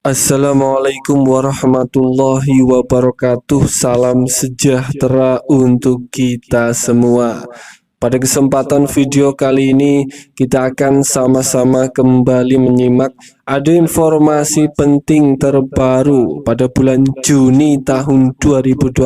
Assalamualaikum warahmatullahi wabarakatuh. Salam sejahtera untuk kita semua. Pada kesempatan video kali ini kita akan sama-sama kembali menyimak ada informasi penting terbaru pada bulan Juni tahun 2026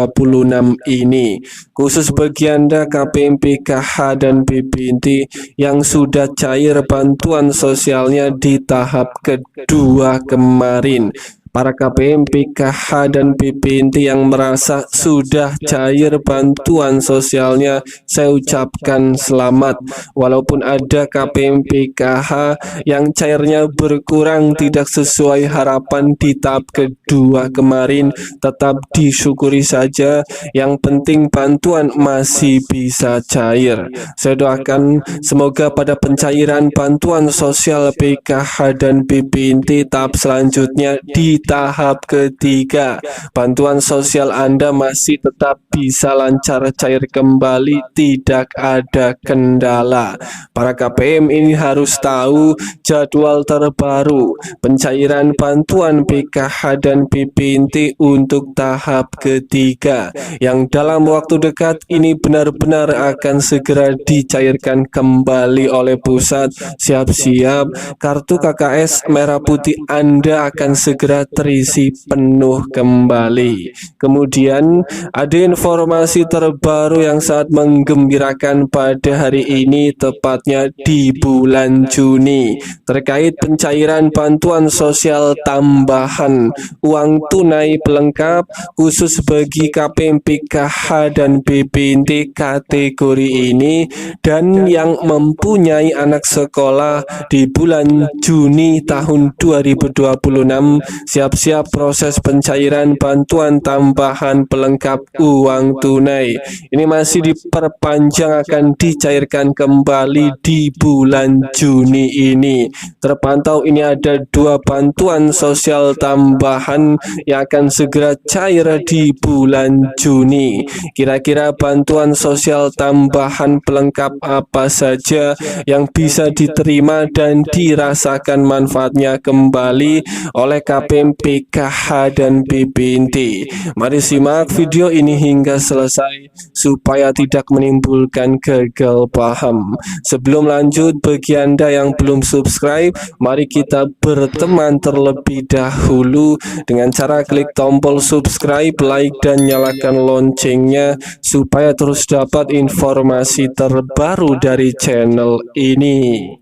ini, khusus bagi Anda KPM PKH dan BPNT yang sudah cair bantuan sosialnya di tahap kedua kemarin. Para KPM PKH dan BPNT yang merasa sudah cair bantuan sosialnya, saya ucapkan selamat. Walaupun ada KPM PKH yang cairnya berkurang tidak sesuai harapan di tahap kedua kemarin, tetap disyukuri saja. Yang penting bantuan masih bisa cair. Saya doakan semoga pada pencairan bantuan sosial PKH dan BPNT tahap selanjutnya di tahap ketiga, bantuan sosial Anda masih tetap bisa lancar cair kembali, tidak ada kendala. Para KPM ini harus tahu jadwal terbaru pencairan bantuan PKH dan BPNT untuk tahap ketiga yang dalam waktu dekat ini benar-benar akan segera dicairkan kembali oleh pusat. Siap-siap, kartu KKS merah putih Anda akan segera terisi penuh kembali. Kemudian ada informasi terbaru yang sangat menggembirakan pada hari ini, tepatnya di bulan Juni, terkait pencairan bantuan sosial tambahan uang tunai pelengkap khusus bagi KPM PKH dan BPNT kategori ini dan yang mempunyai anak sekolah di bulan Juni tahun 2026. Siap-siap proses pencairan bantuan tambahan pelengkap uang tunai ini masih diperpanjang, akan dicairkan kembali di bulan Juni ini. Terpantau ini ada 2 bantuan sosial tambahan yang akan segera cair di bulan Juni. Kira-kira bantuan sosial tambahan pelengkap apa saja yang bisa diterima dan dirasakan manfaatnya kembali oleh KPM PKH dan BPNT? Mari simak video ini hingga selesai supaya tidak menimbulkan gagal paham. Sebelum lanjut, bagi Anda yang belum subscribe, mari kita berteman terlebih dahulu dengan cara klik tombol subscribe, like, dan nyalakan loncengnya supaya terus dapat informasi terbaru dari channel ini.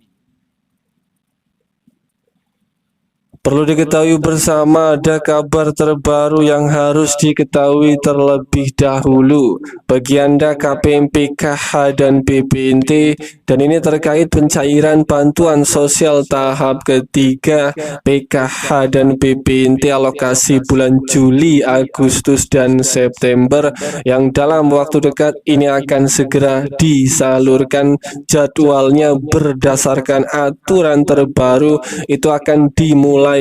Perlu diketahui bersama, ada kabar terbaru yang harus diketahui terlebih dahulu bagi Anda KPM PKH dan BPNT, dan ini terkait pencairan bantuan sosial tahap ketiga PKH dan BPNT alokasi bulan Juli, Agustus, dan September yang dalam waktu dekat ini akan segera disalurkan. Jadwalnya berdasarkan aturan terbaru itu akan dimulai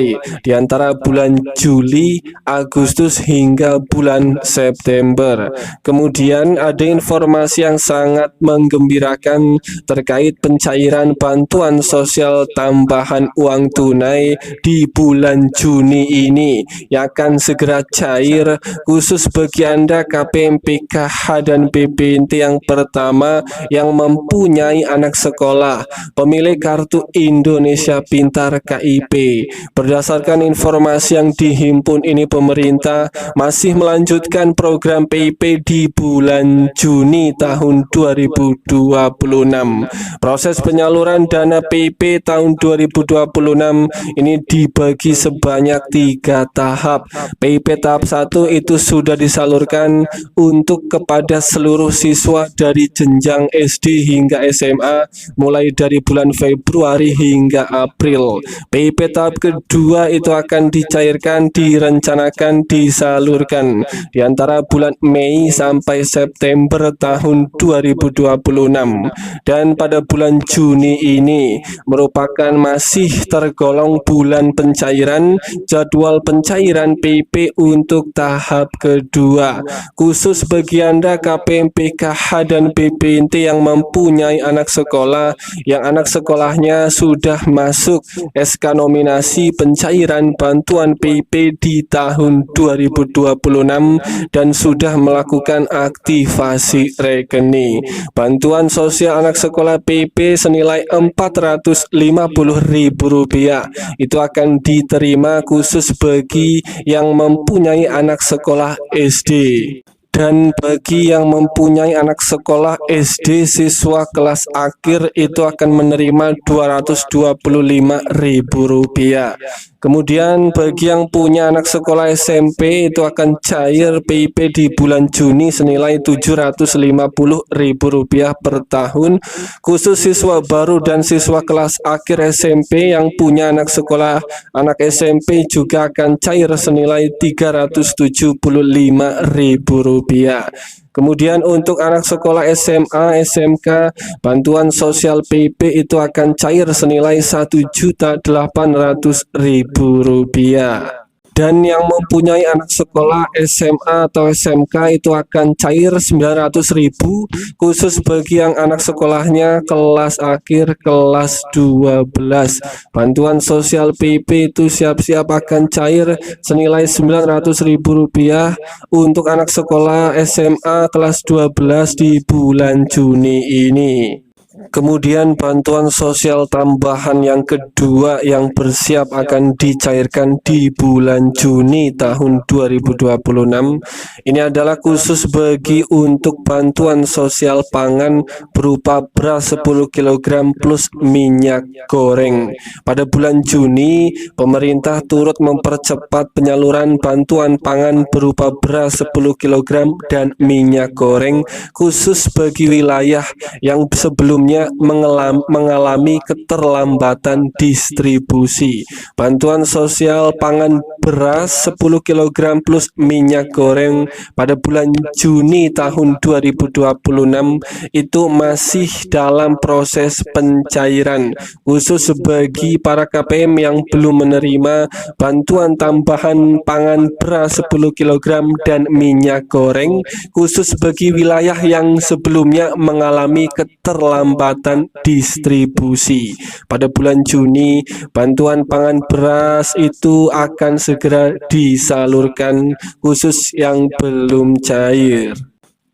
di antara bulan Juli, Agustus hingga bulan September. Kemudian ada informasi yang sangat menggembirakan terkait pencairan bantuan sosial tambahan uang tunai di bulan Juni ini yang akan segera cair khusus bagi Anda KPM PKH dan BPNT yang pertama yang mempunyai anak sekolah pemilik kartu Indonesia Pintar KIP. Berdasarkan informasi yang dihimpun ini, pemerintah masih melanjutkan program PIP di bulan Juni tahun 2026. Proses penyaluran dana PIP tahun 2026 ini dibagi sebanyak 3 tahap. PIP tahap 1 itu sudah disalurkan untuk kepada seluruh siswa dari jenjang SD hingga SMA mulai dari bulan Februari hingga April. PIP tahap kedua itu akan dicairkan, direncanakan disalurkan di antara bulan Mei sampai September tahun 2026, dan pada bulan Juni ini merupakan masih tergolong bulan pencairan. Jadwal pencairan PIP untuk tahap kedua khusus bagi Anda KPM PKH dan BPNT yang mempunyai anak sekolah yang anak sekolahnya sudah masuk SK nominasi pencairan bantuan PP di tahun 2026 dan sudah melakukan aktivasi rekening. Bantuan sosial anak sekolah PP senilai Rp450.000 itu akan diterima khusus bagi yang mempunyai anak sekolah SD. Dan bagi yang mempunyai anak sekolah SD siswa kelas akhir itu akan menerima Rp225.000. Kemudian bagi yang punya anak sekolah SMP itu akan cair PIP di bulan Juni senilai Rp750.000 per tahun. Khusus siswa baru dan siswa kelas akhir SMP yang punya anak sekolah anak SMP juga akan cair senilai Rp375.000. Kemudian untuk anak sekolah SMA, SMK, bantuan sosial PP itu akan cair senilai Rp1.800.000. Dan yang mempunyai anak sekolah SMA atau SMK itu akan cair Rp900.000 khusus bagi yang anak sekolahnya kelas akhir kelas 12. Bantuan sosial PP itu siap-siap akan cair senilai Rp900.000 untuk anak sekolah SMA kelas 12 di bulan Juni ini. Kemudian bantuan sosial tambahan yang kedua yang bersiap akan dicairkan di bulan Juni tahun 2026. Ini adalah khusus bagi untuk bantuan sosial pangan berupa beras 10 kg plus minyak goreng. Pada bulan Juni, pemerintah turut mempercepat penyaluran bantuan pangan berupa beras 10 kg dan minyak goreng khusus bagi wilayah yang sebelumnya mengalami keterlambatan distribusi. Bantuan sosial pangan beras 10 kg plus minyak goreng pada bulan Juni tahun 2026 itu masih dalam proses pencairan khusus bagi para KPM yang belum menerima bantuan tambahan pangan beras 10 kg dan minyak goreng khusus bagi wilayah yang sebelumnya mengalami keterlambatan distribusi. Pada bulan Juni, bantuan pangan beras itu akan segera disalurkan khusus yang belum cair.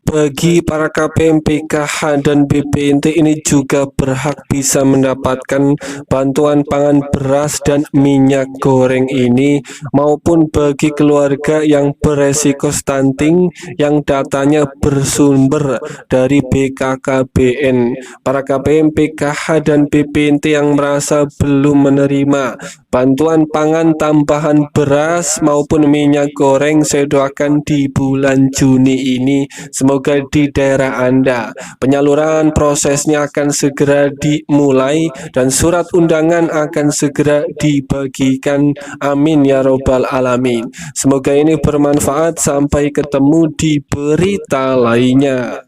Bagi para KPM, PKH, dan BPNT ini juga berhak bisa mendapatkan bantuan pangan beras dan minyak goreng ini maupun bagi keluarga yang beresiko stunting yang datanya bersumber dari BKKBN. Para KPM, PKH, dan BPNT yang merasa belum menerima bantuan pangan tambahan beras maupun minyak goreng, saya doakan di bulan Juni ini semoga di daerah Anda penyaluran prosesnya akan segera dimulai dan surat undangan akan segera dibagikan. Amin ya robbal alamin. Semoga ini bermanfaat. Sampai ketemu di berita lainnya.